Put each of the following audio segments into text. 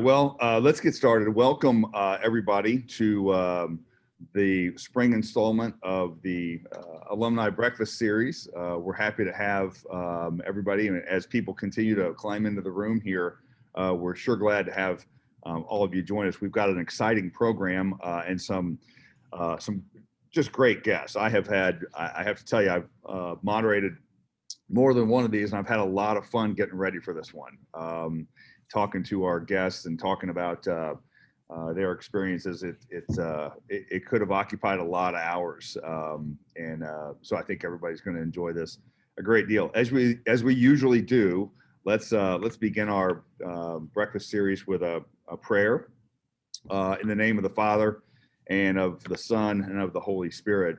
well, let's get started. Welcome, everybody, to the spring installment of the Alumni Breakfast Series. We're happy to have everybody, and as people continue to climb into the room here, we're sure glad to have all of you join us. We've got an exciting program and some just great guests. I have to tell you, I've moderated more than one of these, and I've had a lot of fun getting ready for this one. Talking to our guests and talking about their experiences, it could have occupied a lot of hours, so I think everybody's going to enjoy this a great deal. As we usually do, let's begin our breakfast series with a prayer in the name of the Father and of the Son and of the Holy Spirit.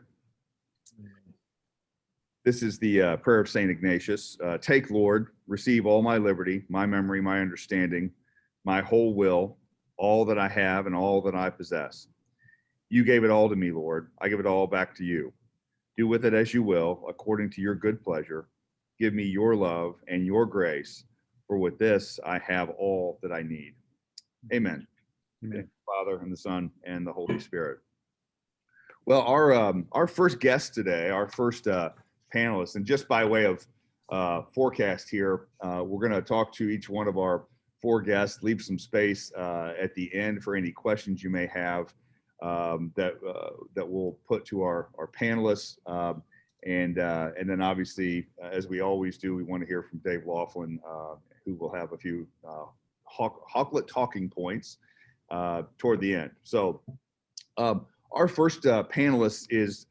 This is the prayer of St. Ignatius. Take, Lord, receive all my liberty, my memory, my understanding, my whole will, all that I have and all that I possess. You gave it all to me, Lord. I give it all back to you. Do with it as you will, according to your good pleasure. Give me your love and your grace, for with this I have all that I need. Amen. Amen. Father and the Son and the Holy Spirit. Well, our first guest today, our first panelists, and just by way of forecast here, we're going to talk to each one of our four guests, leave some space at the end for any questions you may have that we'll put to our panelists, and then obviously, as we always do, we want to hear from Dave Laughlin, who will have a few Hawklet talking points toward the end. So our first panelist is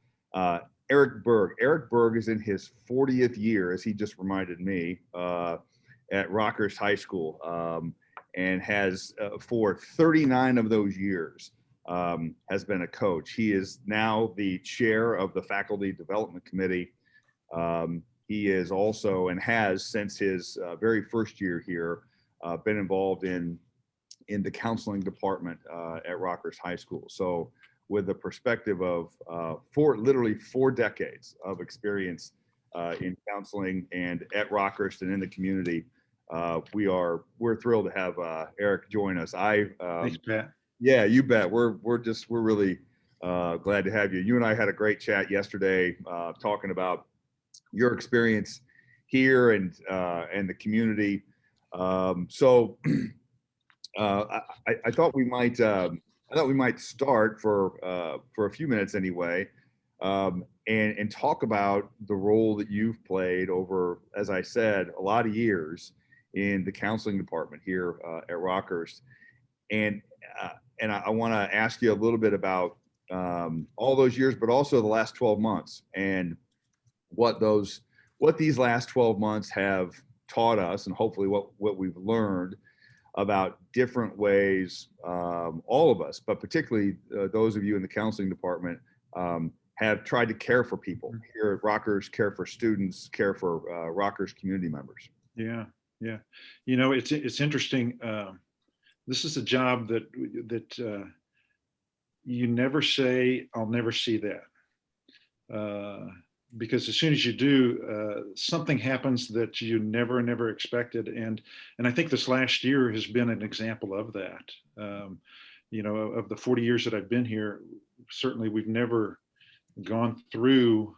Eric Berg. Eric Berg is in his 40th year, as he just reminded me, at Rockhurst High School, and has for 39 of those years has been a coach. He is now the chair of the Faculty Development Committee. He is also, and has since his very first year here, been involved in the counseling department at Rockhurst High School. So with the perspective of literally 4 decades of experience in counseling and at Rockhurst and in the community, we're thrilled to have Eric join us. Thanks, Pat. Yeah, you bet. We're really glad to have you. You and I had a great chat yesterday, talking about your experience here and the community. So I thought we might start for a few minutes anyway, and talk about the role that you've played over, as I said, a lot of years in the counseling department here at Rockhurst, and I want to ask you a little bit about all those years, but also the last 12 months and what these last 12 months have taught us, and hopefully what we've learned about different ways, all of us, but particularly those of you in the counseling department, have tried to care for people here at Rockhurst, care for students, care for Rockhurst community members. Yeah. You know, it's interesting. This is a job that you never say, "I'll never see that," because as soon as you do, something happens that you never expected, and I think this last year has been an example of that. You know, of the 40 years that I've been here, certainly we've never gone through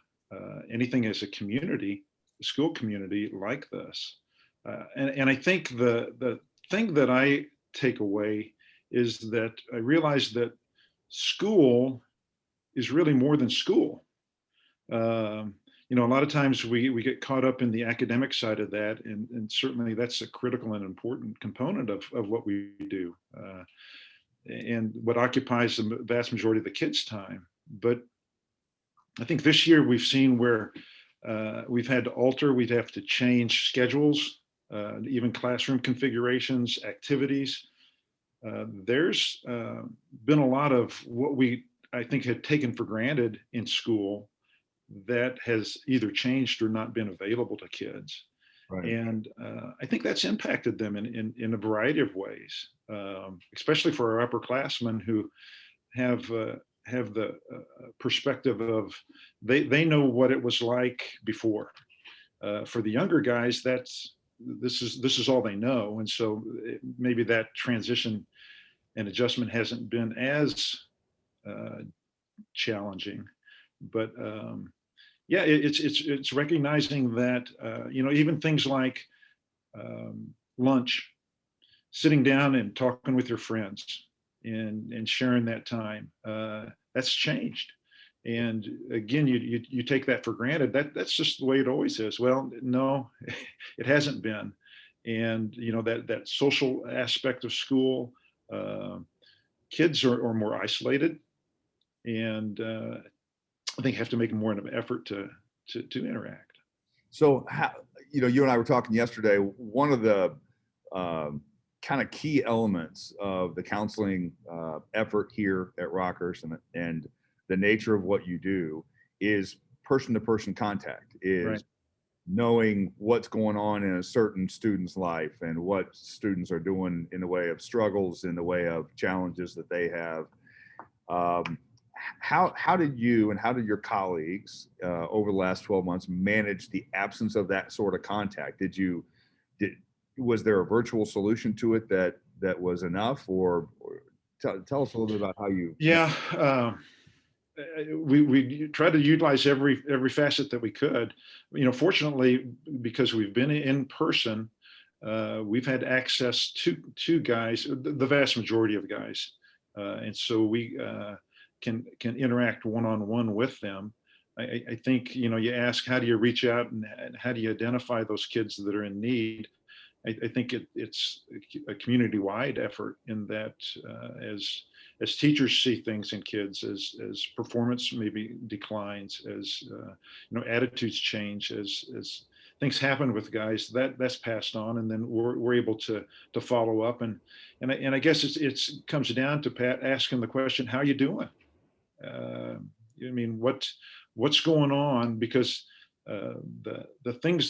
anything as a community, a school community like this. And I think the thing that I take away is that I realize that school is really more than school. You know, a lot of times we get caught up in the academic side of that, and certainly that's a critical and important component of what we do, and what occupies the vast majority of the kids' time. But I think this year we've seen where we've had to alter, we'd have to change schedules, even classroom configurations, activities. There's been a lot of what I think had taken for granted in school that has either changed or not been available to kids. Right. And I think that's impacted them in a variety of ways, especially for our upperclassmen who have the perspective of they know what it was like before. For the younger guys, this is all they know, and so maybe that transition and adjustment hasn't been as challenging. But yeah, it's recognizing that even things like lunch, sitting down and talking with your friends and sharing that time, that's changed. And again, you take that for granted. That's just the way it always is. Well, no, it hasn't been. And that social aspect of school, kids are more isolated, and I think have to make more of an effort to interact. So, you and I were talking yesterday. One of the kind of key elements of the counseling effort here at Rockhurst and the nature of what you do is person-to-person contact, is Right. knowing what's going on in a certain student's life and what students are doing in the way of struggles, in the way of challenges that they have. How did you and how did your colleagues over the last 12 months manage the absence of that sort of contact? Was there a virtual solution to it that was enough, or tell us a little bit about how you? Yeah, we tried to utilize every facet that we could. Fortunately, because we've been in person, we've had access to guys, the vast majority of guys, and so we can interact one-on-one with them. I think you ask, how do you reach out and how do you identify those kids that are in need? I think it's a community-wide effort in that as teachers see things in kids, as performance maybe declines, as attitudes change, as things happen with guys, that's passed on, and then we're able to follow up, and I guess it's comes down to Pat asking the question, how you doing? I mean, what's going on? Because the things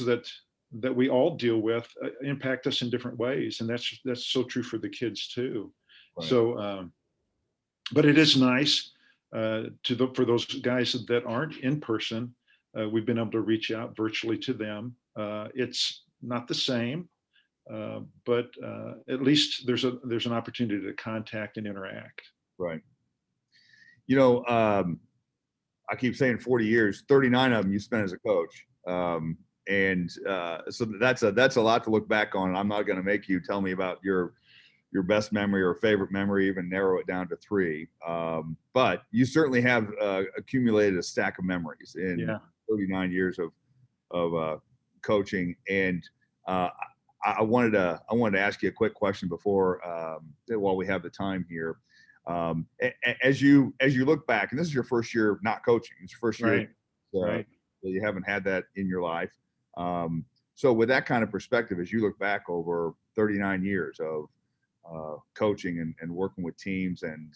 that we all deal with impact us in different ways, and that's so true for the kids too. Right. So, but it is nice for those guys that aren't in person. We've been able to reach out virtually to them. It's not the same, but at least there's an opportunity to contact and interact. Right. I keep saying 40 years, 39 of them you spent as a coach. And so that's a lot to look back on. I'm not going to make you tell me about your best memory or favorite memory, even narrow it down to 3. But you certainly have accumulated a stack of memories in 39 years of coaching. And I wanted to ask you a quick question before while we have the time here. As you look back, and this is your first year not coaching, it's your first year, right. You haven't had that in your life. So with that kind of perspective, as you look back over 39 years of coaching and working with teams, and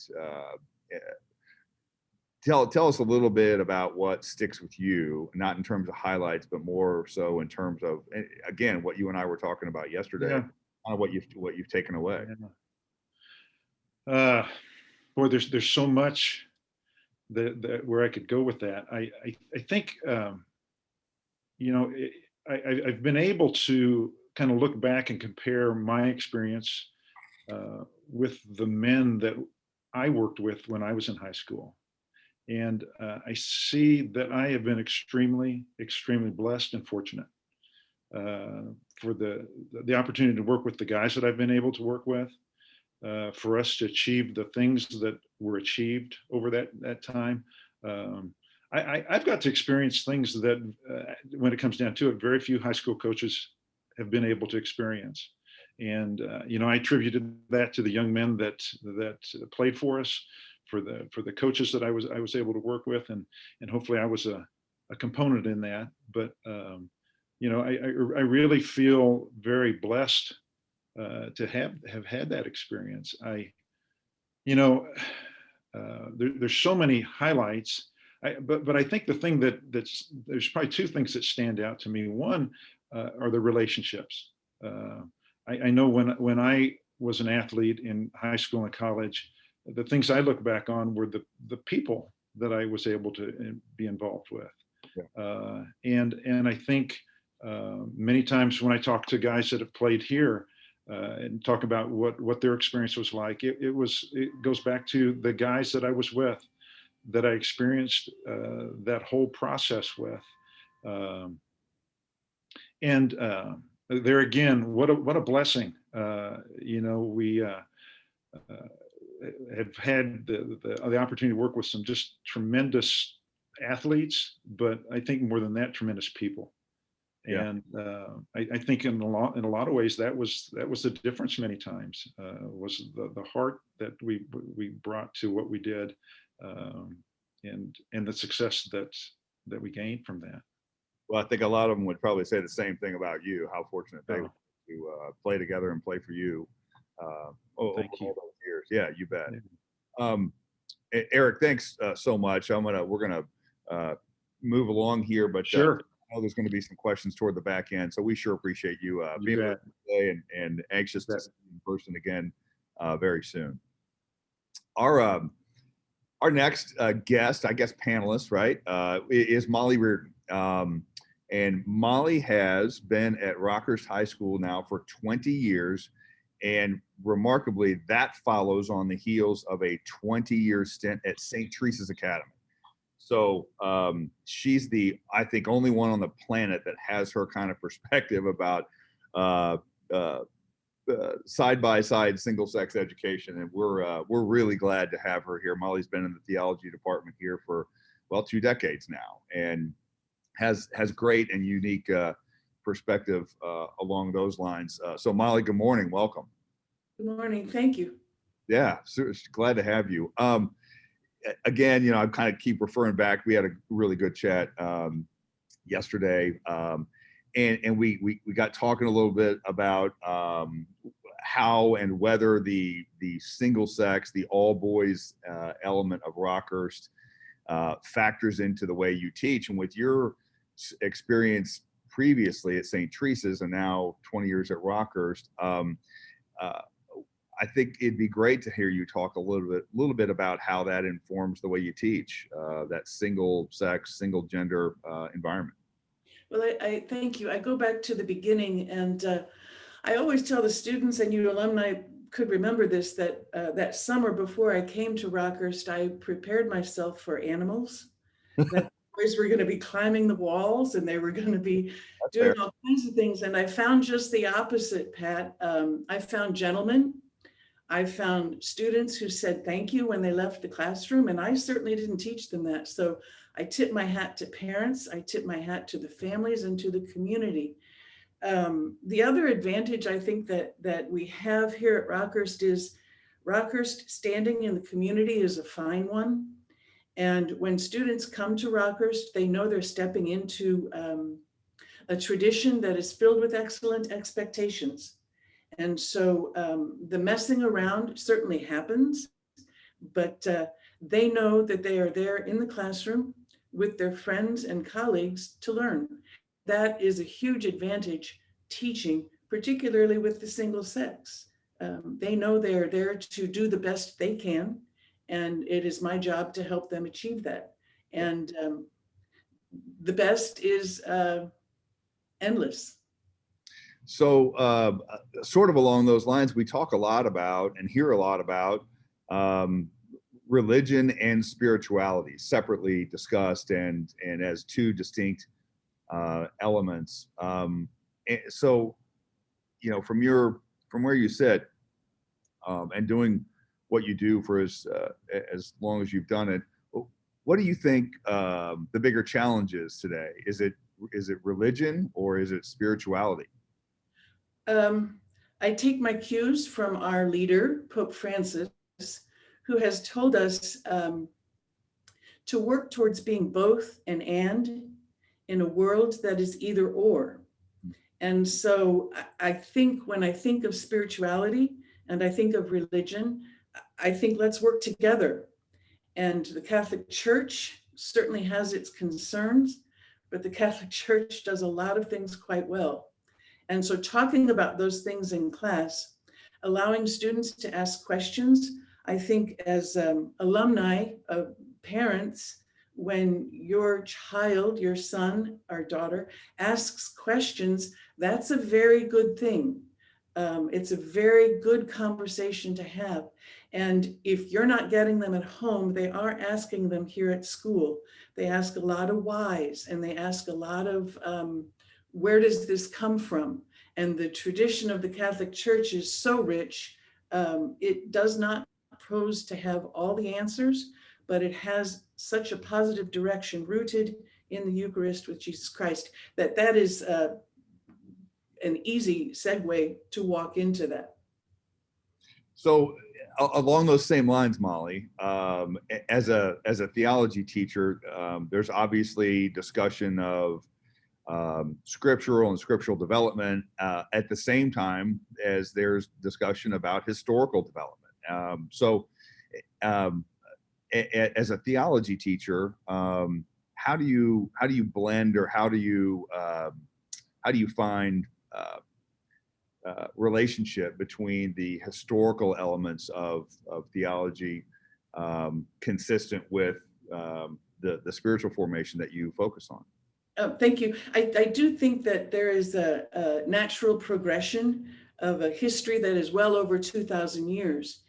tell us a little bit about what sticks with you, not in terms of highlights, but more so in terms of, again, what you and I were talking about yesterday, kind of what you've taken away. Boy, there's so much that where I could go with that. I think I've been able to kind of look back and compare my experience with the men that I worked with when I was in high school. And I see that I have been extremely, extremely blessed and fortunate for the opportunity to work with the guys that I've been able to work with, for us to achieve the things that were achieved over that time. I've got to experience things that, when it comes down to it, very few high school coaches have been able to experience. And I attributed that to the young men that played for us, for the coaches that I was able to work with, and hopefully I was a component in that. But I really feel very blessed to have had that experience. There's so many highlights. But I think the thing there's probably 2 things that stand out to me. One are the relationships. I know when I was an athlete in high school and college, the things I look back on were the people that I was able to be involved with. Yeah. And I think Many times when I talk to guys that have played here and talk about what their experience was like, it goes back to the guys that I was with, that I experienced that whole process with. And there again, what a blessing. We have had the opportunity to work with some just tremendous athletes, but I think more than that, tremendous people. Yeah. And I think in a lot of ways that was the difference many times, was the heart that we brought to what we did, and the success that we gained from that. Well, I think a lot of them would probably say the same thing about you, how fortunate they were to play together and play for you over Thank you. all those years. Yeah, you bet. Yeah. Eric, thanks so much. We're gonna move along here, but Sure. I know there's going to be some questions toward the back end, so we sure appreciate you being with us today, and anxious to see you in person again very soon. Our next guest, I guess panelist, right, is Molly Reardon. And Molly has been at Rockhurst High School now for 20 years. And remarkably, that follows on the heels of a 20-year stint at St. Teresa's Academy. So she's the, I think, only one on the planet that has her kind of perspective about side-by-side single-sex education. And we're really glad to have her here. Molly's been in the theology department here for, well, 2 decades now, and has great and unique perspective along those lines. So Molly, good morning. Welcome. Good morning. Thank you. Yeah, so glad to have you. Again, I kind of keep referring back. We had a really good chat yesterday, and we got talking a little bit about how and whether the single sex, the all boys element of Rockhurst factors into the way you teach. And with your experience previously at St. Teresa's and now 20 years at Rockhurst, I think it'd be great to hear you talk a little bit about how that informs the way you teach that single sex, single gender environment. Well, I thank you. I go back to the beginning, and I always tell the students, and you alumni could remember this, that that summer before I came to Rockhurst, I prepared myself for animals. That boys were going to be climbing the walls, and they were going to be doing all kinds of things. And I found just the opposite, Pat. I found gentlemen. I found students who said thank you when they left the classroom, and I certainly didn't teach them that. So I tip my hat to parents, I tip my hat to the families and to the community. The other advantage I think that we have here at Rockhurst is Rockhurst standing in the community is a fine one. And when students come to Rockhurst, they know they're stepping into a tradition that is filled with excellent expectations. And so the messing around certainly happens, but they know that they are there in the classroom with their friends and colleagues to learn. That is a huge advantage teaching, particularly with the single sex. They know they are there to do the best they can, and it is my job to help them achieve that. And the best is endless. So sort of along those lines, we talk a lot about and hear a lot about religion and spirituality separately discussed and as two distinct elements. So, from where you sit and doing what you do for as long as you've done it, what do you think the bigger challenge is today? Is it religion or is it spirituality? I take my cues from our leader, Pope Francis, who has told us to work towards being both and in a world that is either or. And so I think when I think of spirituality and I think of religion, I think let's work together. And the Catholic Church certainly has its concerns, but the Catholic Church does a lot of things quite well. And so talking about those things in class, allowing students to ask questions, I think as alumni, parents, when your child, your son or daughter asks questions, that's a very good thing. It's a very good conversation to have. And if you're not getting them at home, they are asking them here at school. They ask a lot of whys, and they ask a lot of where does this come from? And the tradition of the Catholic Church is so rich. It does not propose to have all the answers, but it has such a positive direction rooted in the Eucharist with Jesus Christ that is an easy segue to walk into that. So along those same lines, Molly, as a theology teacher, there's obviously discussion of scriptural and scriptural development at the same time as there's discussion about historical development. As a theology teacher, how do you blend, or how do you find relationship between the historical elements of theology consistent with the spiritual formation that you focus on? Thank you. I do think that there is a natural progression of a history that is well over 2,000 years.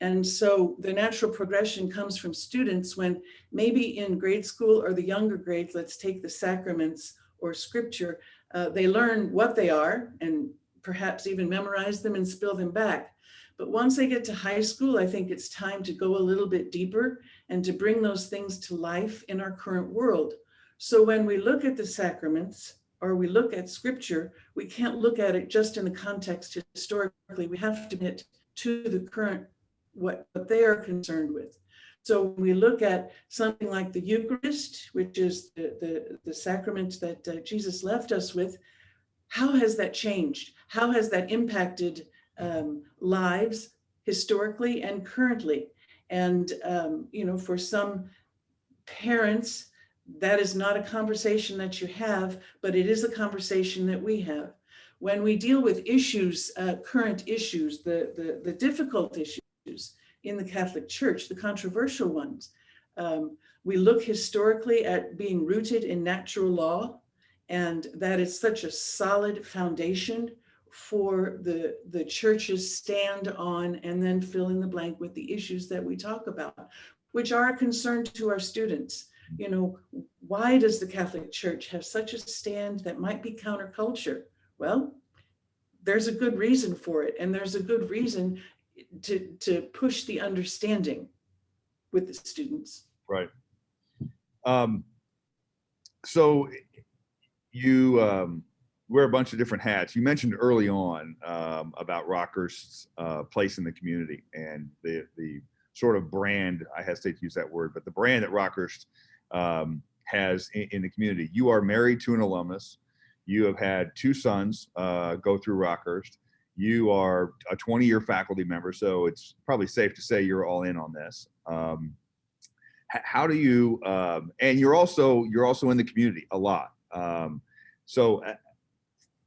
And so the natural progression comes from students when maybe in grade school or the younger grades, let's take the sacraments or scripture, they learn what they are and perhaps even memorize them and spill them back. But once they get to high school, I think it's time to go a little bit deeper and to bring those things to life in our current world. So when we look at the sacraments or we look at scripture, we can't look at it just in the context historically. We have to get to the current, what they are concerned with. So when we look at something like the Eucharist, which is the sacrament that Jesus left us with, how has that changed? How has that impacted lives historically and currently? And, for some parents, that is not a conversation that you have, but it is a conversation that we have. When we deal with issues, current issues, the difficult issues in the Catholic Church, the controversial ones, we look historically at being rooted in natural law, and that is such a solid foundation for the church's stand on, and then fill in the blank with the issues that we talk about, which are a concern to our students. Why does the Catholic Church have such a stand that might be counterculture? Well, there's a good reason for it, and there's a good reason to push the understanding with the students. Right. So you wear a bunch of different hats. You mentioned early on about Rockhurst's place in the community and the sort of brand, I hesitate to use that word, but the brand that Rockhurst has in the community. You are married to an alumnus. You have had 2 sons go through Rockhurst. You are a 20-year faculty member, so it's probably safe to say you're all in on this. How do you? And you're also in the community a lot. So,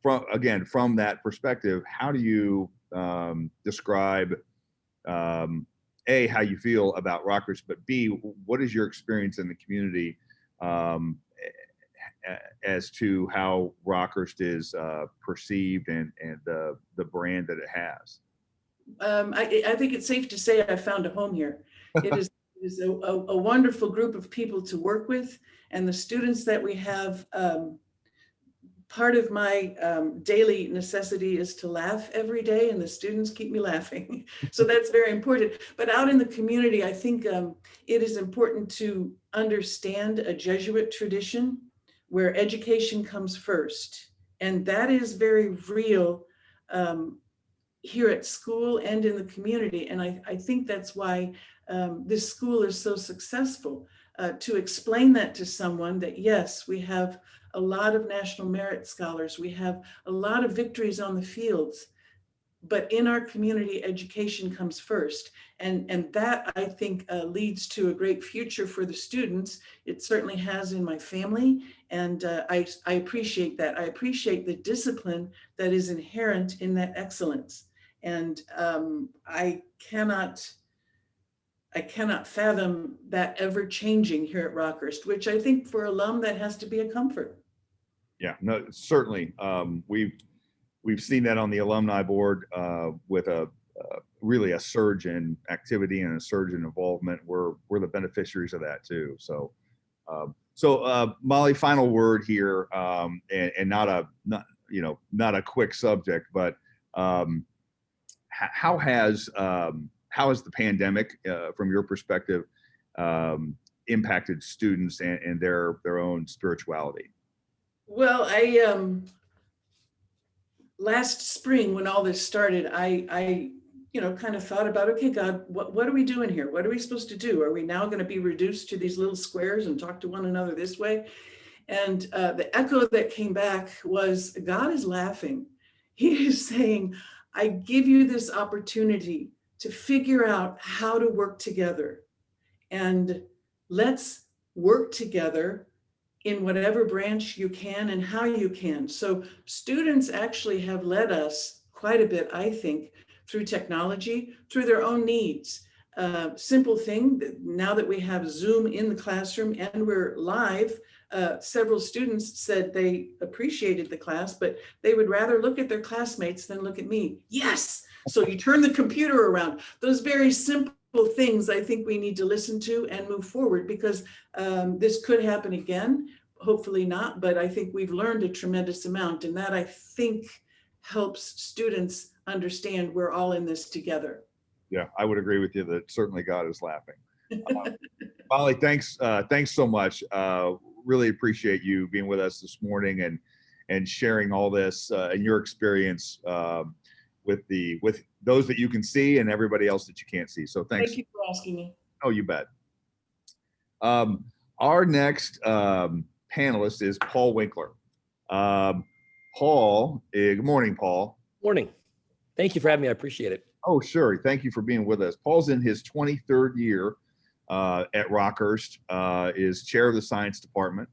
from that perspective, how do you describe A, how you feel about Rockhurst, but B, what is your experience in the community as to how Rockhurst is perceived and the brand that it has? I think it's safe to say I found a home here. It is a wonderful group of people to work with, and the students that we have. Part of my daily necessity is to laugh every day, and the students keep me laughing. So that's very important. But out in the community, I think it is important to understand a Jesuit tradition where education comes first. And that is very real here at school and in the community. And I think that's why this school is so successful, to explain that to someone that, yes, we have a lot of national merit scholars. We have a lot of victories on the fields, but in our community, education comes first. And that, I think, leads to a great future for the students. It certainly has in my family. And I appreciate that. I appreciate the discipline that is inherent in that excellence. And I I cannot fathom that ever changing here at Rockhurst, which I think for alum, that has to be a comfort. Yeah, no, certainly. We've seen that on the alumni board with a really a surge in activity and a surge in involvement. We're the beneficiaries of that too. So, Molly, final word here, and not a quick subject, but how has the pandemic, from your perspective, impacted students and their own spirituality? Well, last spring when all this started, I kind of thought about, okay, God, what are we doing here? What are we supposed to do? Are we now going to be reduced to these little squares and talk to one another this way? And the echo that came back was, God is laughing. He is saying, I give you this opportunity to figure out how to work together. And let's work together in whatever branch you can and how you can. So students actually have led us quite a bit, I think, through technology, through their own needs. Simple thing, now that we have Zoom in the classroom and we're live, several students said they appreciated the class, but they would rather look at their classmates than look at me. Yes, so you turn the computer around. Those very simple things I think we need to listen to and move forward, because this could happen again, hopefully not, but I think we've learned a tremendous amount, and that I think helps students understand we're all in this together. Yeah, I would agree with you that certainly God is laughing. Molly, thanks so much. Really appreciate you being with us this morning and sharing all this and your experience with those that you can see and everybody else that you can't see. So thanks. Thank you for asking me. Oh, you bet. Our next panelist is Paul Winkeler. Paul, good morning, Paul. Morning. Thank you for having me. I appreciate it. Oh, sure. Thank you for being with us. Paul's in his 23rd year at Rockhurst, is chair of the science department,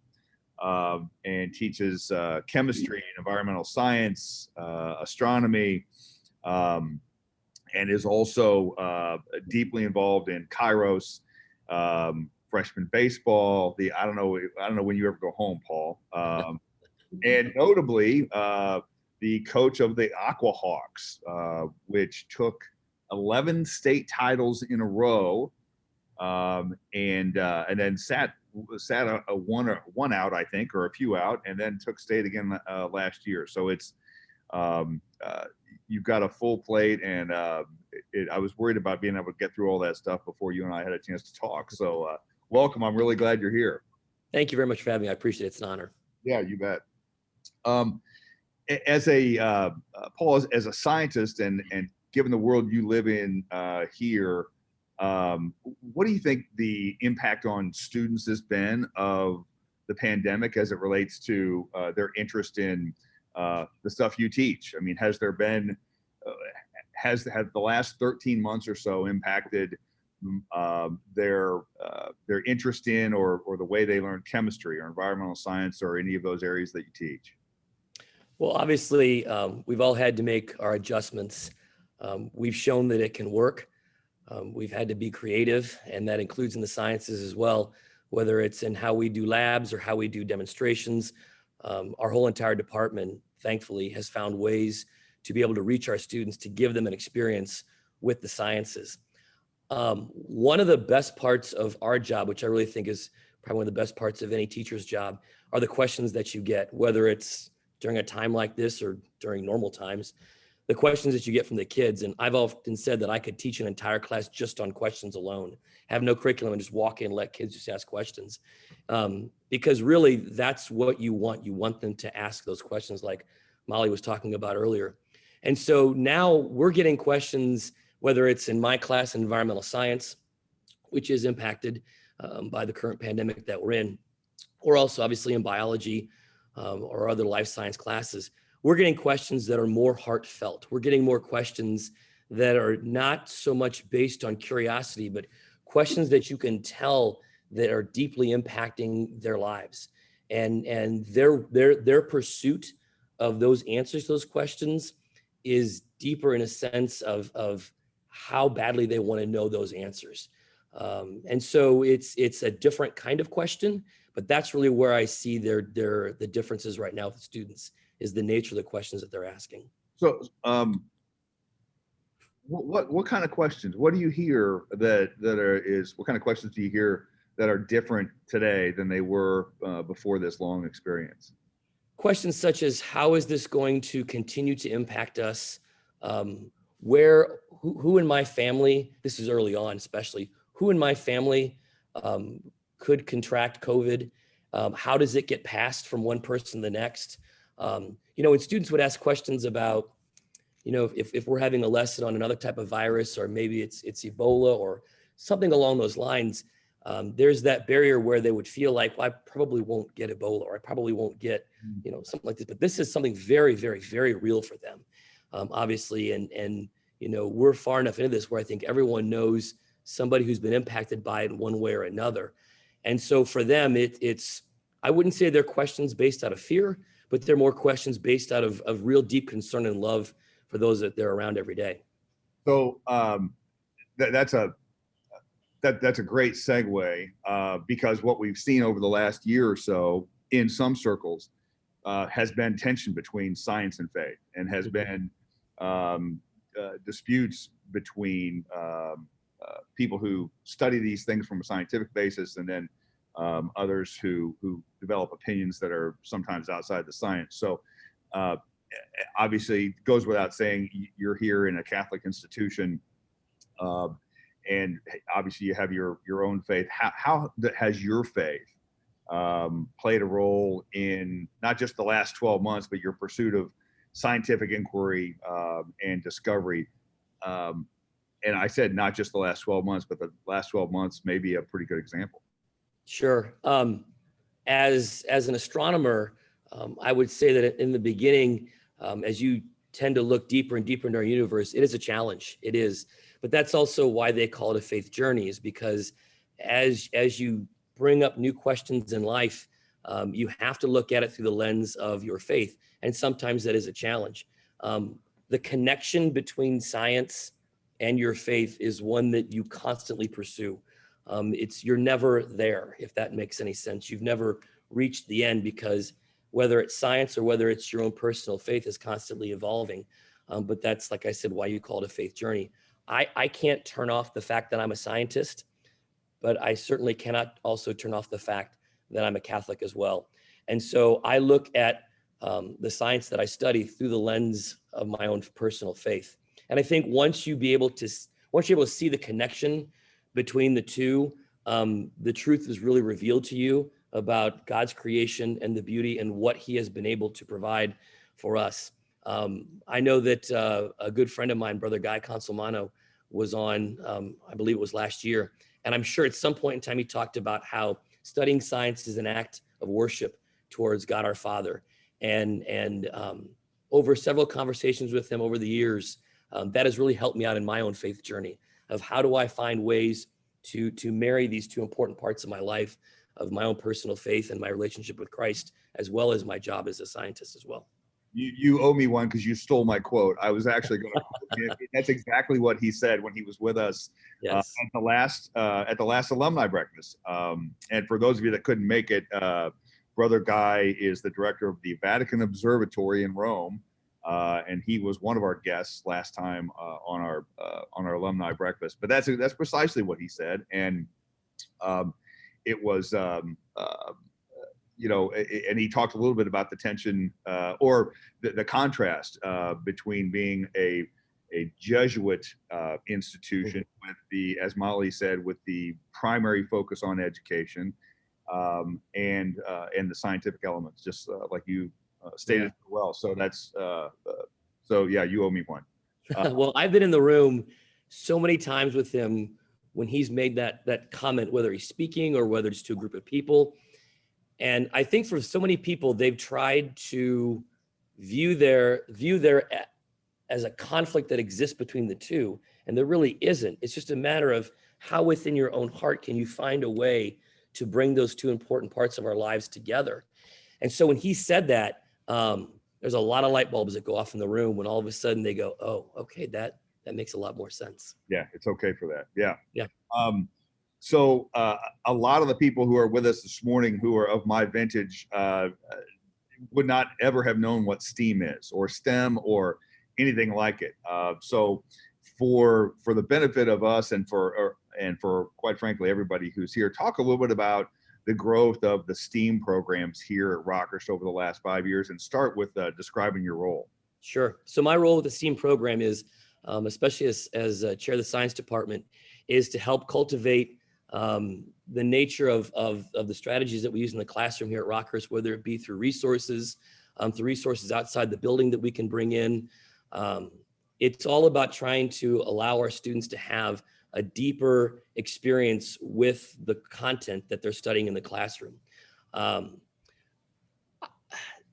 and teaches chemistry and environmental science, astronomy, and is also deeply involved in Kairos, freshman baseball. I don't know when you ever go home, Paul. And notably, the coach of the Aqua Hawks, which took 11 state titles in a row, and then sat a one out, I think, or a few out, and then took state again last year. So it's you've got a full plate, and I was worried about being able to get through all that stuff before you and I had a chance to talk. So welcome. I'm really glad you're here. Thank you very much for having me. I appreciate it. It's an honor. Yeah, you bet. As a Paul, as a scientist, and given the world you live in here, what do you think the impact on students has been of the pandemic as it relates to their interest in the stuff you teach? I mean, has there been has the last 13 months or so impacted their interest in or the way they learn chemistry or environmental science or any of those areas that you teach? Well, obviously, we've all had to make our adjustments. We've shown that it can work. We've had to be creative, and that includes in the sciences as well, whether it's in how we do labs or how we do demonstrations. Our whole entire department, thankfully, has found ways to be able to reach our students to give them an experience with the sciences. One of the best parts of our job, which I really think is probably one of the best parts of any teacher's job, are the questions that you get, whether it's during a time like this or during normal times, the questions that you get from the kids. And I've often said that I could teach an entire class just on questions alone, have no curriculum, and just walk in and let kids just ask questions. Because really, that's what you want. You want them to ask those questions like Molly was talking about earlier. And so now we're getting questions, whether it's in my class in environmental science, which is impacted by the current pandemic that we're in, or also obviously in biology or other life science classes. We're getting questions that are more heartfelt. We're getting more questions that are not so much based on curiosity, but questions that you can tell that are deeply impacting their lives. And their pursuit of those answers to those questions is deeper in a sense of how badly they want to know those answers. And so it's a different kind of question, but that's really where I see the differences right now with the students, is the nature of the questions that they're asking. So, what kind of questions? What do you hear what kind of questions do you hear that are different today than they were before this long experience? Questions such as, how is this going to continue to impact us? Who in my family, this is early on especially, who in my family could contract COVID? How does it get passed from one person to the next? When students would ask questions about, if we're having a lesson on another type of virus, or maybe it's Ebola or something along those lines, there's that barrier where they would feel like, well, I probably won't get Ebola, or I probably won't get, something like this. But this is something very, very, very real for them, obviously. And we're far enough into this where I think everyone knows somebody who's been impacted by it in one way or another. And so for them, I wouldn't say they're questions based out of fear, but they're more questions based out of real deep concern and love for those that they're around every day. So that's a great segue, because what we've seen over the last year or so in some circles has been tension between science and faith, and has been disputes between people who study these things from a scientific basis, and then others who develop opinions that are sometimes outside the science. So obviously, it goes without saying, you're here in a Catholic institution, and obviously you have your own faith. How has your faith played a role in not just the last 12 months, but your pursuit of scientific inquiry and discovery? And I said not just the last 12 months, but the last 12 months may be a pretty good example. Sure. As an astronomer, I would say that in the beginning, as you tend to look deeper and deeper into our universe, it is a challenge. It is. But that's also why they call it a faith journey, is because as you bring up new questions in life, you have to look at it through the lens of your faith. And sometimes that is a challenge. The connection between science and your faith is one that you constantly pursue. You're never there, if that makes any sense. You've never reached the end, because whether it's science or whether it's your own personal faith is constantly evolving. But that's, like I said, why you call it a faith journey. I can't turn off the fact that I'm a scientist, but I certainly cannot also turn off the fact that I'm a Catholic as well. And so I look at the science that I study through the lens of my own personal faith. And I think once you're able to see the connection between the two, the truth is really revealed to you about God's creation and the beauty and what he has been able to provide for us. I know that a good friend of mine, Brother Guy Consolmano, was on, I believe it was last year. And I'm sure at some point in time, he talked about how studying science is an act of worship towards God our Father. And over several conversations with him over the years, that has really helped me out in my own faith journey of how do I find ways to marry these two important parts of my life, of my own personal faith and my relationship with Christ, as well as my job as a scientist as well. You owe me one, because you stole my quote. I was actually going to. That's exactly what he said when he was with us Yes. at the last alumni breakfast. And for those of you that couldn't make it, Brother Guy is the director of the Vatican Observatory in Rome, and he was one of our guests last time on our alumni breakfast. But that's precisely what he said, and it was. And he talked a little bit about the tension or the contrast between being a Jesuit institution with the, as Molly said, with the primary focus on education and the scientific elements, just like you stated well. So that's you owe me one. Well, I've been in the room so many times with him when he's made that comment, whether he's speaking or whether it's to a group of people. And I think for so many people, they've tried to view their as a conflict that exists between the two. And there really isn't. It's just a matter of how within your own heart can you find a way to bring those two important parts of our lives together. And so when he said that, there's a lot of light bulbs that go off in the room when all of a sudden they go, oh, okay, that makes a lot more sense. Yeah, it's okay for that. Yeah. Yeah. So a lot of the people who are with us this morning who are of my vintage would not ever have known what STEAM is or STEM or anything like it. So for the benefit of us and for quite frankly everybody who's here, talk a little bit about the growth of the STEAM programs here at Rockhurst over the last 5 years, and start with describing your role. Sure. So my role with the STEAM program is, especially as chair of the science department, is to help cultivate the nature of the strategies that we use in the classroom here at Rockhurst, whether it be through resources outside the building that we can bring in. It's all about trying to allow our students to have a deeper experience with the content that they're studying in the classroom.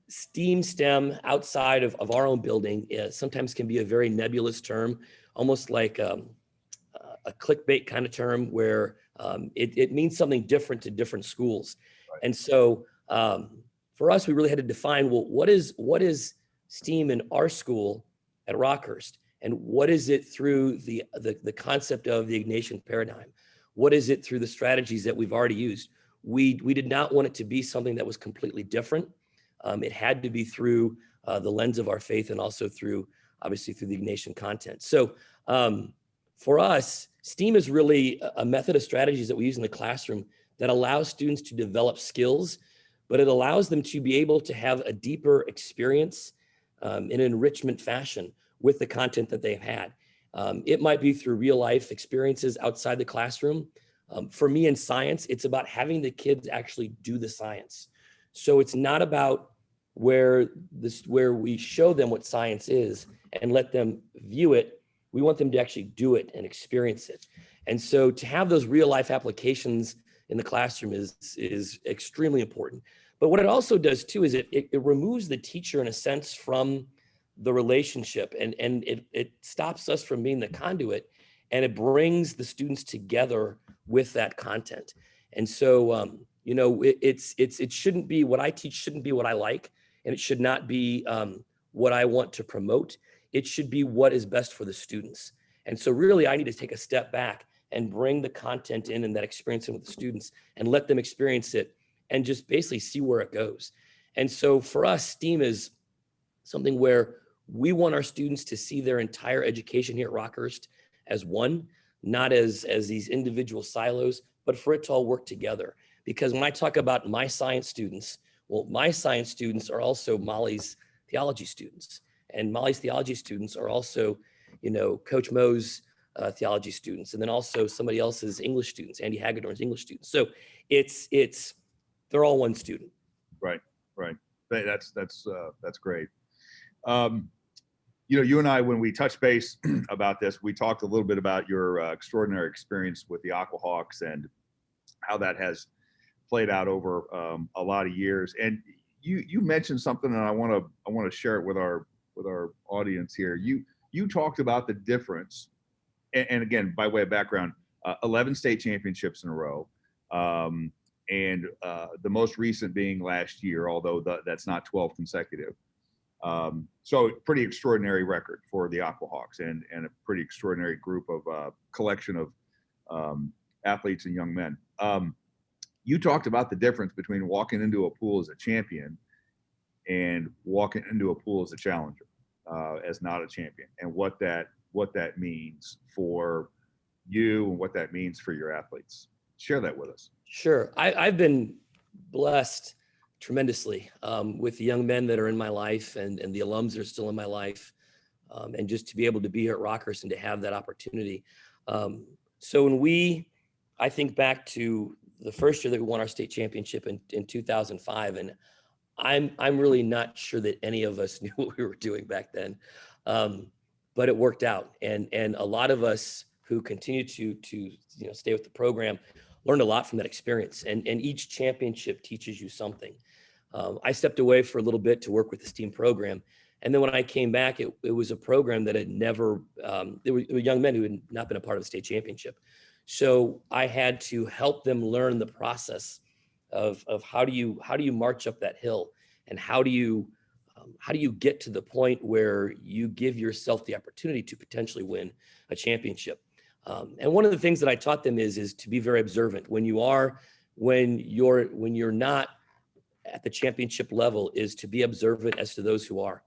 STEM outside of our own building sometimes can be a very nebulous term, almost like a clickbait kind of term where it means something different to different schools. Right. And so for us, we really had to define, well, what is STEAM in our school at Rockhurst? And what is it through the concept of the Ignatian paradigm? What is it through the strategies that we've already used? We did not want it to be something that was completely different. It had to be through the lens of our faith, and also obviously through the Ignatian content. So for us, STEAM is really a method of strategies that we use in the classroom that allows students to develop skills, but it allows them to be able to have a deeper experience in an enrichment fashion with the content that they've had. It might be through real life experiences outside the classroom. For me in science, it's about having the kids actually do the science. So it's not about where we show them what science is and let them view it. We want them to actually do it and experience it. And so to have those real life applications in the classroom is extremely important. But what it also does too is it removes the teacher in a sense from the relationship, and it stops us from being the conduit, and it brings the students together with that content. And so it shouldn't be what I teach, shouldn't be what I like, and it should not be what I want to promote. It should be what is best for the students. And so really I need to take a step back and bring the content in and that experience in with the students and let them experience it and just basically see where it goes. And so for us, STEAM is something where we want our students to see their entire education here at Rockhurst as one, not as these individual silos, but for it to all work together. Because when I talk about my science students, well, my science students are also Molly's theology students. And Molly's theology students are also, Coach Mo's theology students, and then also somebody else's English students, Andy Hagedorn's English students. So they're all one student. Right. That's great. You and I, when we touched base about this, we talked a little bit about your extraordinary experience with the Aquahawks and how that has played out over a lot of years. And you mentioned something, and I want to share it with our audience here. You talked about the difference, and again, by way of background, 11 state championships in a row, and the most recent being last year, although that's not 12 consecutive. So pretty extraordinary record for the Aquahawks, and a pretty extraordinary group of collection of athletes and young men. You talked about the difference between walking into a pool as a champion and walking into a pool as a challenger, as not a champion, and what that means for you and what that means for your athletes. Share that with us. Sure. I've been blessed tremendously with the young men that are in my life and the alums that are still in my life, and just to be able to be here at Rockhurst and to have that opportunity. So when I think back to the first year that we won our state championship in 2005, and I'm really not sure that any of us knew what we were doing back then, but it worked out, and a lot of us who continue to stay with the program learned a lot from that experience, and each championship teaches you something. I stepped away for a little bit to work with the STEAM program, and then when I came back, it was a program that had never, there were young men who had not been a part of the state championship. So I had to help them learn the process of how do you march up that hill, and how do you get to the point where you give yourself the opportunity to potentially win a championship. And one of the things that I taught them is to be very observant when you're not at the championship level, is to be observant as to those who are,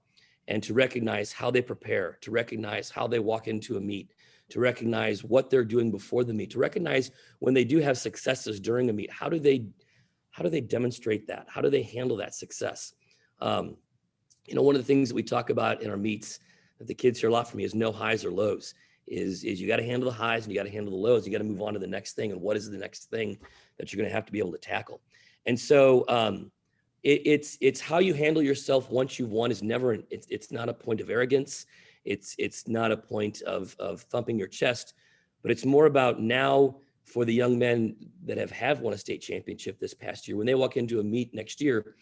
and to recognize how they prepare, to recognize how they walk into a meet, to recognize what they're doing before the meet, to recognize when they do have successes during a meet, how do they demonstrate that? How do they handle that success? One of the things that we talk about in our meets that the kids hear a lot from me is no highs or lows. Is you got to handle the highs and you got to handle the lows. You got to move on to the next thing. And what is the next thing that you're going to have to be able to tackle? And so it's how you handle yourself once you've won is never. It's not a point of arrogance. It's not a point of thumping your chest, but it's more about now for the young men that have won a state championship this past year. When they walk into a meet next year,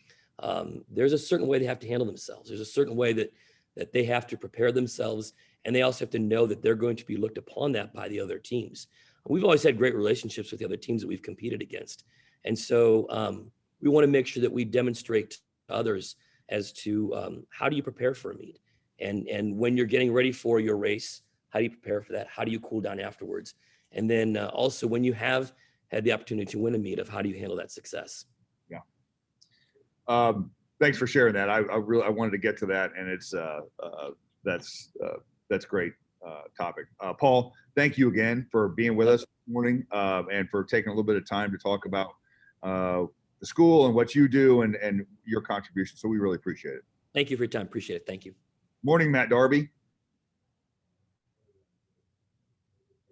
there's a certain way they have to handle themselves. There's a certain way that they have to prepare themselves. And they also have to know that they're going to be looked upon that by the other teams. We've always had great relationships with the other teams that we've competed against. And so we want to make sure that we demonstrate to others as to how do you prepare for a meet? And when you're getting ready for your race, how do you prepare for that? How do you cool down afterwards? And then also when you have had the opportunity to win a meet, of how do you handle that success? Yeah. Thanks for sharing that. I wanted to get to that, and it's that's great topic. Paul, thank you again for being with us this morning and for taking a little bit of time to talk about the school and what you do and your contribution. So we really appreciate it. Thank you for your time. Appreciate it. Thank you. Morning, Matt Darby.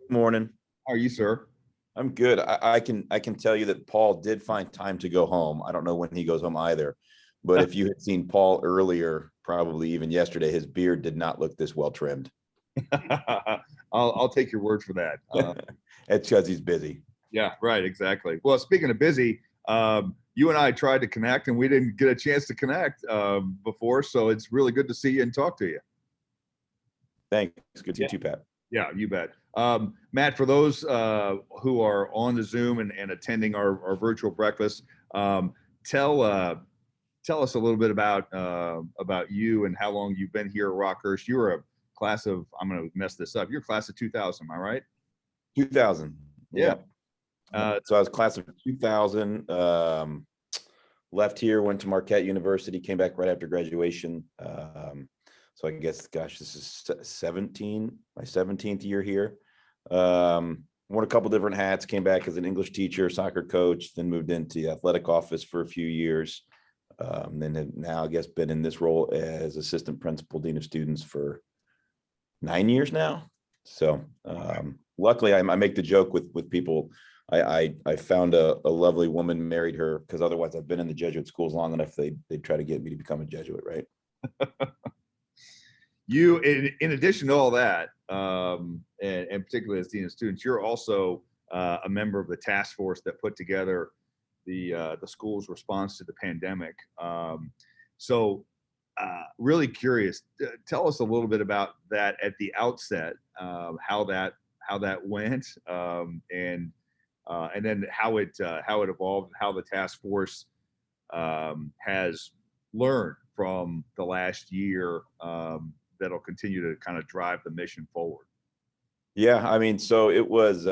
Morning. How are you, sir? I'm good. I can tell you that Paul did find time to go home. I don't know when he goes home either, but if you had seen Paul earlier, probably even yesterday, his beard did not look this well trimmed. I'll take your word for that. It's because he's busy. Yeah, right. Exactly. Well, speaking of busy, you and I tried to connect and we didn't get a chance to connect before. So it's really good to see you and talk to you. Thanks. Good to see you, Pat. Yeah, you bet. Matt, for those who are on the Zoom and attending our virtual breakfast, tell us a little bit about you and how long you've been here at Rockhurst. You're a class of, I'm going to mess this up. You're class of 2000, am I right? 2000. Yeah. So I was class of 2000, left here, went to Marquette University, came back right after graduation. So I guess, gosh, this is my 17th year here. Won a couple different hats, came back as an English teacher, soccer coach, then moved into the athletic office for a few years. Then have now, I guess, been in this role as assistant principal, dean of students for 9 years now. So luckily, I make the joke with people. I found a lovely woman, married her, because otherwise I've been in the Jesuit schools long enough they'd try to get me to become a Jesuit, right? You, in addition to all that, and particularly as dean of students, you're also a member of the task force that put together the school's response to the pandemic. So really curious, tell us a little bit about that at the outset, how that went, and then how it evolved, how the task force has learned from the last year that'll continue to kind of drive the mission forward. Yeah, I mean, so it was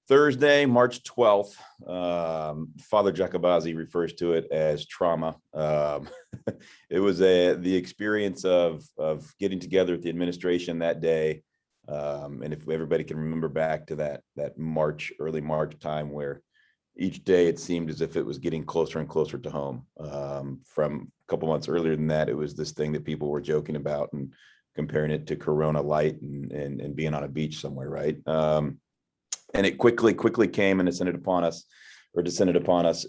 Thursday, March 12th. Father Giacobazzi refers to it as trauma. It was the experience of getting together with the administration that day. And if everybody can remember back to that early March time where each day it seemed as if it was getting closer and closer to home. From a couple months earlier than that, it was this thing that people were joking about and comparing it to Corona Light and being on a beach somewhere, right? And it quickly came and descended upon us.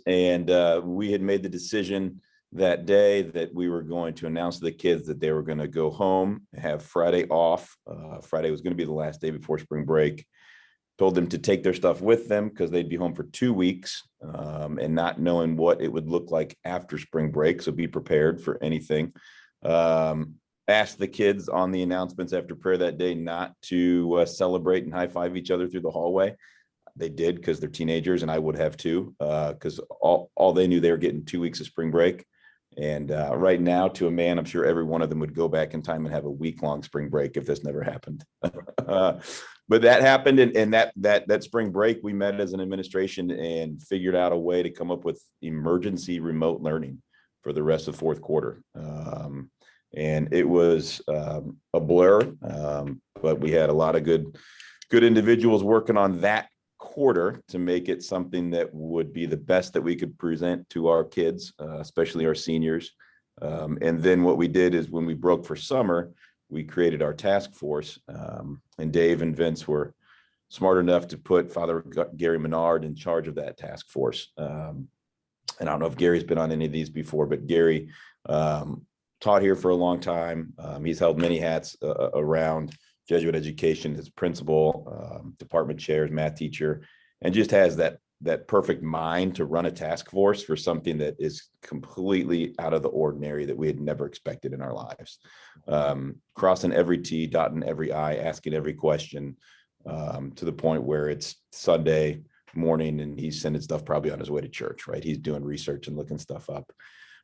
And we had made the decision that day that we were going to announce to the kids that they were going to go home, have Friday off. Friday was going to be the last day before spring break. Told them to take their stuff with them because they'd be home for 2 weeks, and not knowing what it would look like after spring break. So be prepared for anything. Asked the kids on the announcements after prayer that day not to celebrate and high five each other through the hallway. They did because they're teenagers, and I would have too, because all they knew, they were getting 2 weeks of spring break. And right now, to a man, I'm sure every one of them would go back in time and have a week-long spring break if this never happened. but that happened, and that spring break, we met as an administration and figured out a way to come up with emergency remote learning for the rest of fourth quarter. And it was a blur, but we had a lot of good individuals working on that quarter to make it something that would be the best that we could present to our kids, especially our seniors. And then what we did is when we broke for summer, we created our task force, and Dave and Vince were smart enough to put Father Gary Menard in charge of that task force. And I don't know if Gary's been on any of these before, but Gary taught here for a long time. He's held many hats around Jesuit education, his principal, department chairs, math teacher, and just has that perfect mind to run a task force for something that is completely out of the ordinary that we had never expected in our lives. Crossing every T, dotting every I, asking every question, to the point where it's Sunday morning and he's sending stuff probably on his way to church, right? He's doing research and looking stuff up.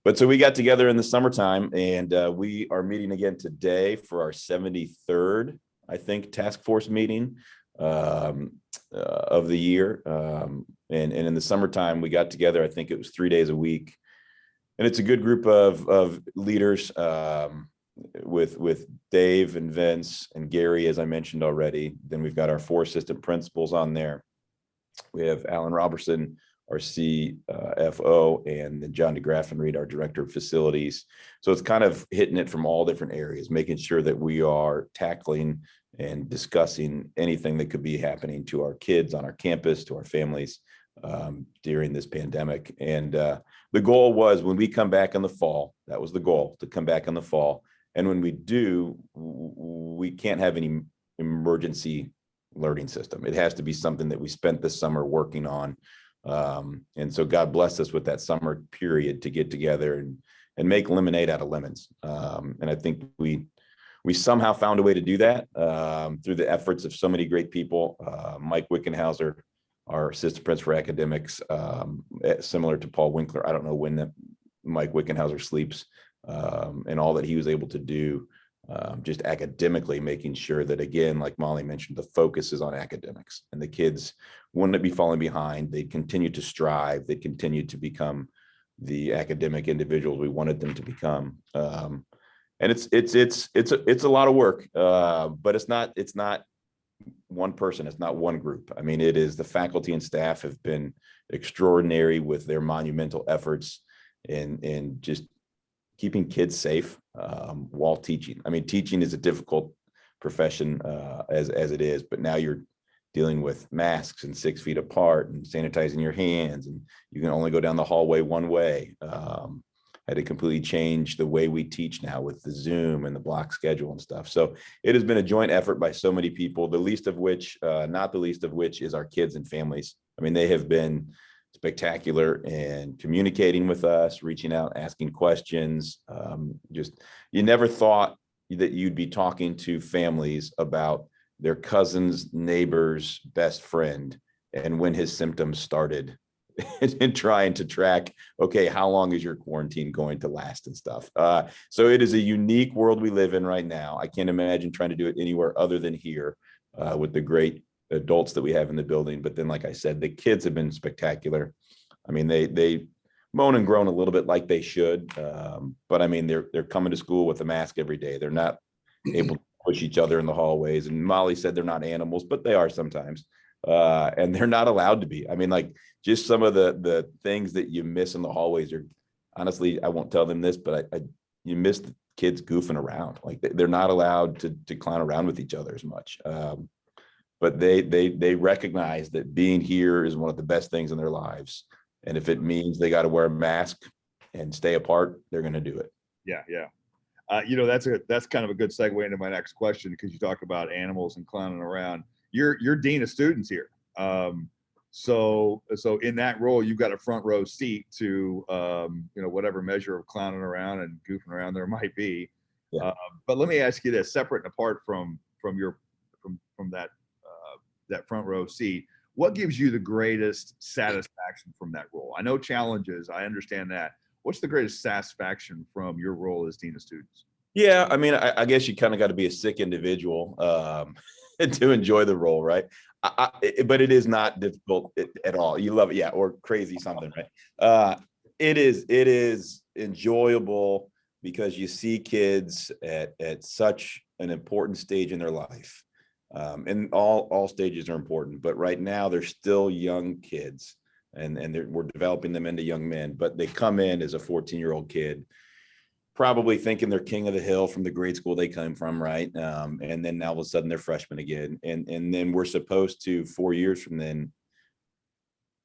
But so we got together in the summertime, and we are meeting again today for our 73rd, I think, task force meeting of the year. And in the summertime, we got together, I think it was 3 days a week. And it's a good group of leaders, with Dave and Vince and Gary, as I mentioned already. Then we've got our 4 assistant principals on there. We have Alan Robertson, our CFO, and then John DeGraffenreid, our director of facilities. So it's kind of hitting it from all different areas, making sure that we are tackling and discussing anything that could be happening to our kids on our campus, to our families during this pandemic. And the goal was, when we come back in the fall, that was the goal, to come back in the fall. And when we do, we can't have any emergency learning system. It has to be something that we spent this summer working on. And so God blessed us with that summer period to get together and make lemonade out of lemons. And I think we somehow found a way to do that through the efforts of so many great people. Mike Wickenhauser, our assistant principal for academics, similar to Paul Winkeler. I don't know when Mike Wickenhauser sleeps, and all that he was able to do just academically, making sure that, again, like Molly mentioned, the focus is on academics, and the kids wouldn't be falling behind. They continue to strive. They continue to become the academic individuals we wanted them to become. And it's a lot of work, but it's not one person. It's not one group. I mean, it is the faculty and staff have been extraordinary with their monumental efforts in just keeping kids safe while teaching. I mean, teaching is a difficult profession as it is, but now you're dealing with masks and 6 feet apart and sanitizing your hands, and you can only go down the hallway one way. Had to completely change the way we teach now with the Zoom and the block schedule and stuff. So it has been a joint effort by so many people, not the least of which is our kids and families. I mean, they have been spectacular in communicating with us, reaching out, asking questions. You never thought that you'd be talking to families about their cousin's neighbor's best friend and when his symptoms started, and trying to track, okay, how long is your quarantine going to last and stuff. So it is a unique world we live in right now. I can't imagine trying to do it anywhere other than here with the great adults that we have in the building. But then, like I said, the kids have been spectacular. I mean, they moan and groan a little bit like they should, but I mean, they're coming to school with a mask every day. They're not able to push each other in the hallways. And Molly said they're not animals, but they are sometimes. And they're not allowed to be. I mean, like, just some of the things that you miss in the hallways are, honestly, I won't tell them this, but you miss the kids goofing around. Like, they're not allowed to clown around with each other as much. But they recognize that being here is one of the best things in their lives. And if it means they got to wear a mask and stay apart, they're going to do it. Yeah. That's kind of a good segue into my next question, because you talk about animals and clowning around. You're dean of students here. So in that role, you've got a front row seat to, whatever measure of clowning around and goofing around there might be. Yeah. But let me ask you this, separate and apart from that front row seat, what gives you the greatest satisfaction from that role? I know challenges, I understand that. What's the greatest satisfaction from your role as dean of students? Yeah, I mean, I guess you kind of got to be a sick individual to enjoy the role, right? But it is not difficult at all. You love it, yeah, or crazy something, right? It is enjoyable because you see kids at such an important stage in their life. And all stages are important, but right now they're still young kids, and we're developing them into young men, but they come in as a 14-year-old kid, probably thinking they're king of the hill from the grade school they come from, right? And then now all of a sudden they're freshmen again. And then we're supposed to, 4 years from then,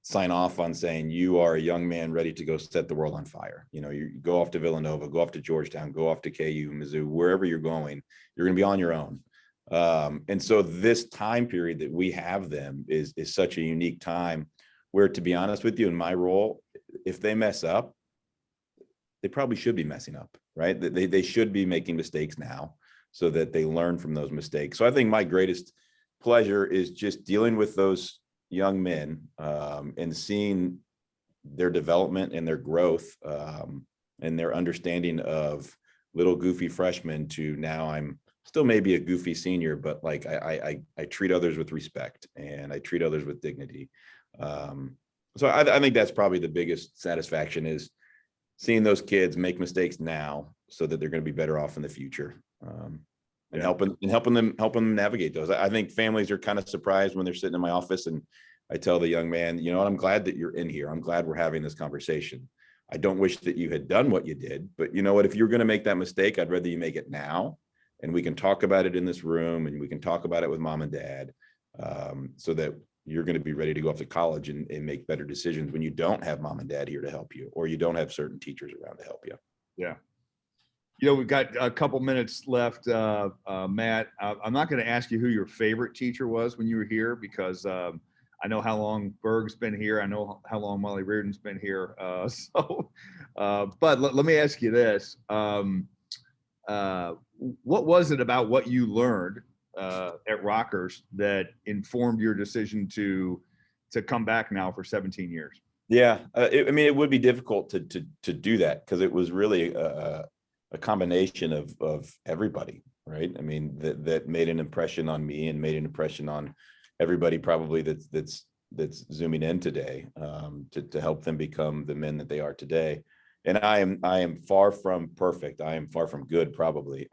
sign off on saying you are a young man ready to go set the world on fire. You know, you go off to Villanova, go off to Georgetown, go off to KU, Mizzou, wherever you're going, you're going to be on your own. And so this time period that we have them is such a unique time where, to be honest with you, in my role, if they mess up, they probably should be messing up, right? They should be making mistakes now so that they learn from those mistakes. So I think my greatest pleasure is just dealing with those young men and seeing their development and their growth and their understanding of little goofy freshmen to now I'm still maybe a goofy senior, but like I treat others with respect and I treat others with dignity. So I think that's probably the biggest satisfaction, is seeing those kids make mistakes now so that they're going to be better off in the future, and helping them navigate those. I think families are kind of surprised when they're sitting in my office and I tell the young man, you know what, I'm glad that you're in here. I'm glad we're having this conversation. I don't wish that you had done what you did, but you know what, if you're going to make that mistake, I'd rather you make it now, and we can talk about it in this room, and we can talk about it with mom and dad, so that you're going to be ready to go off to college and make better decisions when you don't have mom and dad here to help you, or you don't have certain teachers around to help you. Yeah. You know, we've got a couple minutes left. Matt, I'm not going to ask you who your favorite teacher was when you were here, because I know how long Berg's been here. I know how long Molly Reardon's been here. But let me ask you this. What was it about what you learned at Rockhurst that informed your decision to come back now for 17 years? Yeah, I mean, it would be difficult to do that, because it was really a combination of everybody, right? I mean, that made an impression on me and made an impression on everybody probably that's zooming in today, to help them become the men that they are today. And I am far from perfect. I am far from good, probably.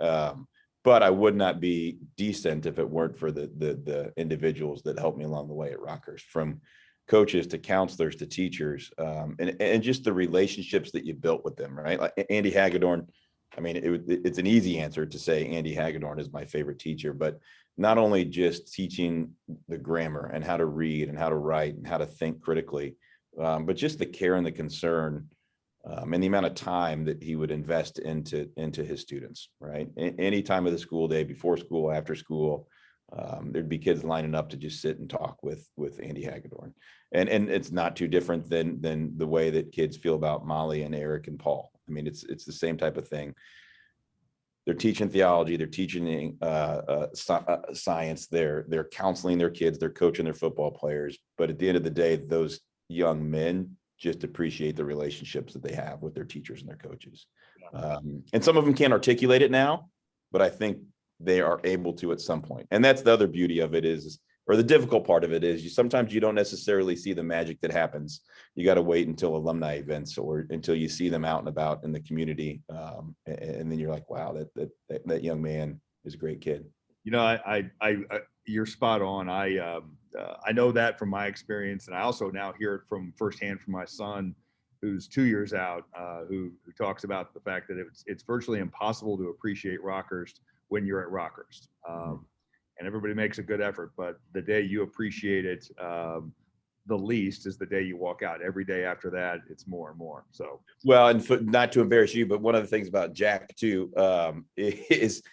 But I would not be decent if it weren't for the individuals that helped me along the way at Rockhurst, from coaches to counselors to teachers, and just the relationships that you built with them, right? Like Andy Hagedorn. I mean, it's an easy answer to say Andy Hagedorn is my favorite teacher, but not only just teaching the grammar and how to read and how to write and how to think critically, but just the care and the concern, and the amount of time that he would invest into his students, right? Any time of the school day, before school, after school, there'd be kids lining up to just sit and talk with Andy Hagedorn. And it's not too different than the way that kids feel about Molly and Eric and Paul. I mean, it's the same type of thing. They're teaching theology, they're teaching science, they're counseling their kids, they're coaching their football players. But at the end of the day, those young men just appreciate the relationships that they have with their teachers and their coaches. And some of them can't articulate it now, but I think they are able to at some point. And that's the other beauty of it is, or the difficult part of it is, sometimes you don't necessarily see the magic that happens. You got to wait until alumni events or until you see them out and about in the community. And then you're like, wow, that young man is a great kid. You know, I you're spot on. I know that from my experience, and I also now hear it from firsthand from my son, who's 2 years out, who talks about the fact that it's virtually impossible to appreciate Rockhurst when you're at Rockhurst. And everybody makes a good effort, but the day you appreciate it the least is the day you walk out. Every day after that, it's more and more. So, well, and not to embarrass you, but one of the things about Jack too is,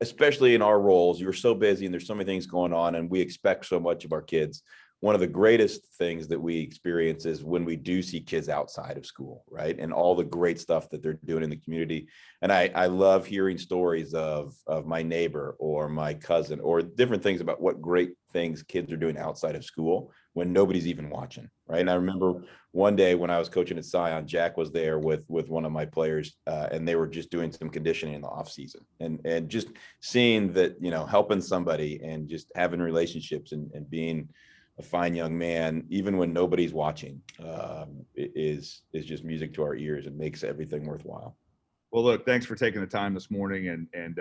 especially in our roles, you're so busy and there's so many things going on, and we expect so much of our kids. one of the greatest things that we experience is when we do see kids outside of school, right? And all the great stuff that they're doing in the community. And I love hearing stories of my neighbor or my cousin or different things about what great things kids are doing outside of school when nobody's even watching, right? And I remember one day when I was coaching at Scion, Jack was there with one of my players, and they were just doing some conditioning in the off season, and just seeing that, helping somebody and just having relationships and being a fine young man, even when nobody's watching, is just music to our ears and makes everything worthwhile. Well, look, thanks for taking the time this morning, and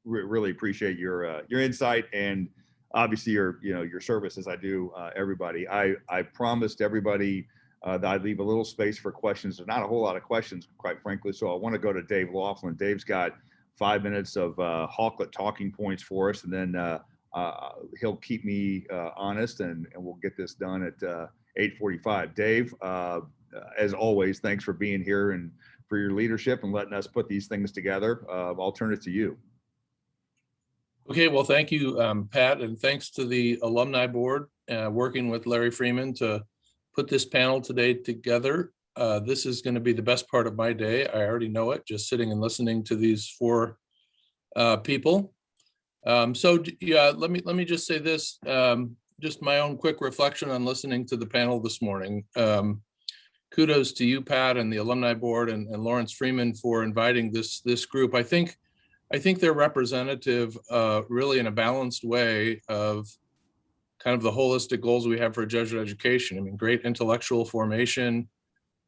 really appreciate your insight and obviously your service, as I do everybody. I promised everybody that I'd leave a little space for questions. There's not a whole lot of questions, quite frankly, so I want to go to Dave Laughlin. Dave's got 5 minutes of Hawklet talking points for us, and then he'll keep me honest, and we'll get this done at 8:45. Dave, as always, thanks for being here and for your leadership and letting us put these things together. I'll turn it to you. Okay, well, thank you, Pat, and thanks to the Alumni Board working with Larry Freeman to put this panel today together. This is going to be the best part of my day. I already know it, just sitting and listening to these four people. So yeah, let me just say this, just my own quick reflection on listening to the panel this morning. Kudos to you, Pat, and the Alumni Board and Lawrence Freeman for inviting this group. I think they're representative really in a balanced way of kind of the holistic goals we have for Jesuit education. I mean, great intellectual formation.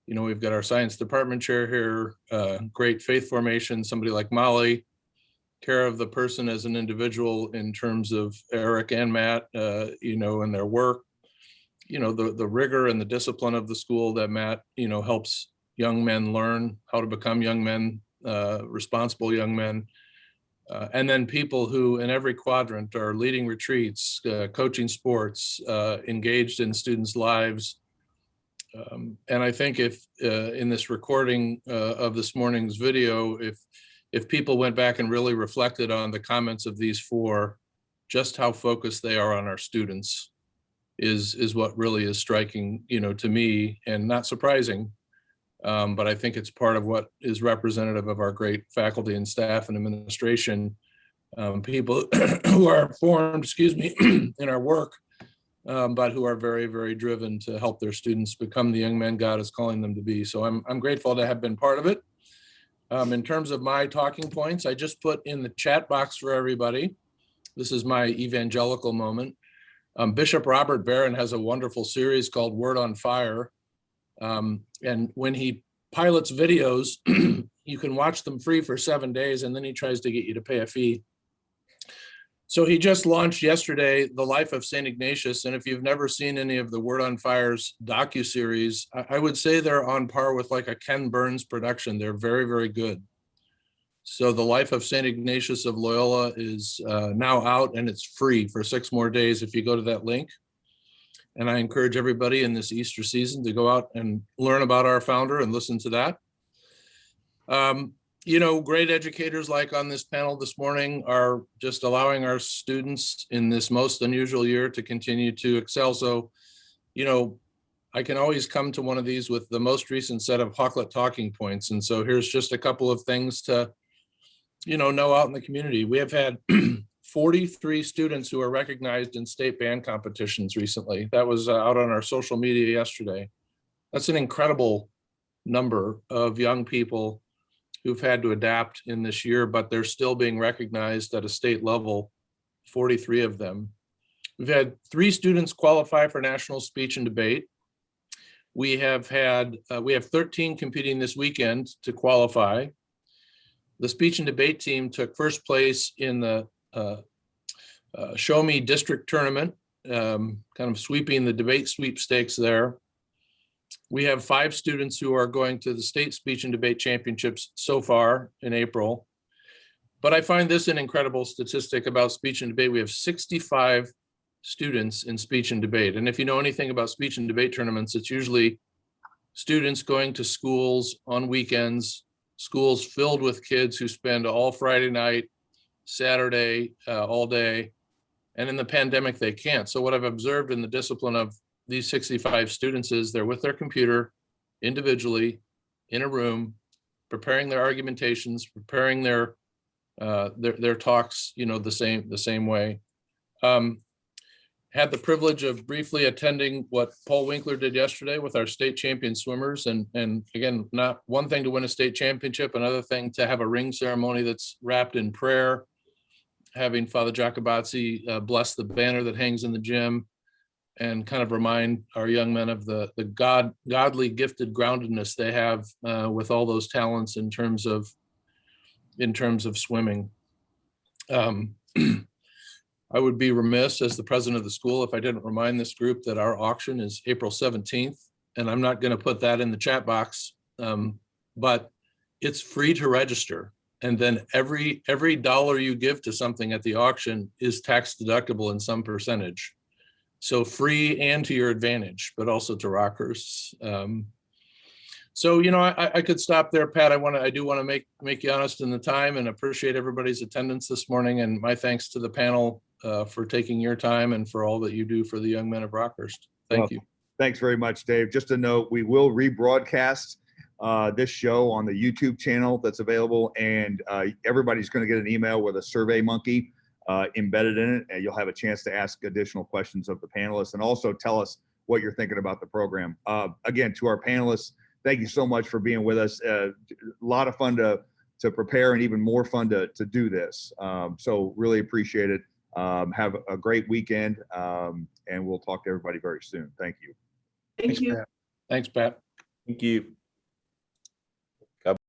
We've got our science department chair here, great faith formation, somebody like Molly, care of the person as an individual in terms of Eric and Matt, and their work, the rigor and the discipline of the school that Matt, helps young men learn how to become young men, responsible young men. And then people who in every quadrant are leading retreats, coaching sports, engaged in students' lives. And I think if in this recording of this morning's video, if people went back and really reflected on the comments of these four, just how focused they are on our students is what really is striking, to me, and not surprising. But I think it's part of what is representative of our great faculty and staff and administration, people who are formed, in our work, but who are very, very driven to help their students become the young men God is calling them to be. So I'm grateful to have been part of it. In terms of my talking points, I just put in the chat box for everybody. This is my evangelical moment. Bishop Robert Barron has a wonderful series called Word on Fire. And when he pilots videos, you can watch them free for 7 days, and then he tries to get you to pay a fee. So he just launched yesterday, The Life of St. Ignatius. And if you've never seen any of the Word on Fire's docuseries, I would say they're on par with like a Ken Burns production. They're very, very good. So The Life of St. Ignatius of Loyola is now out, and it's free for 6 more days if you go to that link. And I encourage everybody in this Easter season to go out and learn about our founder and listen to that. Great educators like on this panel this morning are just allowing our students in this most unusual year to continue to excel. So, I can always come to one of these with the most recent set of Hawklet talking points. And so here's just a couple of things to, know out in the community. We have had 43 students who are recognized in state band competitions recently. That was out on our social media yesterday. That's an incredible number of young people who've had to adapt in this year, but they're still being recognized at a state level, 43 of them. We've had 3 students qualify for national speech and debate. We have 13 competing this weekend to qualify. The speech and debate team took first place in the Show Me District Tournament, kind of sweeping the debate sweepstakes there. We have 5 students who are going to the state speech and debate championships so far in April. But I find this an incredible statistic about speech and debate. We have 65 students in speech and debate. And if you know anything about speech and debate tournaments, it's usually students going to schools on weekends, schools filled with kids who spend all Friday night, Saturday, all day And in the pandemic, they can't. So what I've observed in the discipline of these 65 students is they're with their computer individually in a room, preparing their argumentations, preparing their talks, the same way. Had the privilege of briefly attending what Paul Winkeler did yesterday with our state champion swimmers. And again, not one thing to win a state championship, another thing to have a ring ceremony that's wrapped in prayer, having Father Jacobazzi bless the banner that hangs in the gym, and kind of remind our young men of the godly gifted groundedness they have with all those talents in terms of swimming. I would be remiss as the president of the school if I didn't remind this group that our auction is April 17th, and I'm not going to put that in the chat box, but it's free to register. And then every dollar you give to something at the auction is tax deductible in some percentage. So free and to your advantage, but also to Rockhurst. So, I could stop there, Pat. I do want to make you honest in the time, and appreciate everybody's attendance this morning. And my thanks to the panel for taking your time and for all that you do for the young men of Rockhurst. Thank you. Thanks very much, Dave. Just a note, we will rebroadcast this show on the YouTube channel that's available, and everybody's going to get an email with a Survey Monkey embedded in it, and you'll have a chance to ask additional questions of the panelists, and also tell us what you're thinking about the program. Again, to our panelists, thank you so much for being with us. A lot of fun to prepare, and even more fun to do this. So really appreciate it. Have a great weekend, and we'll talk to everybody very soon. Thank you. Thank you. Pat. Thanks, Pat. Thank you.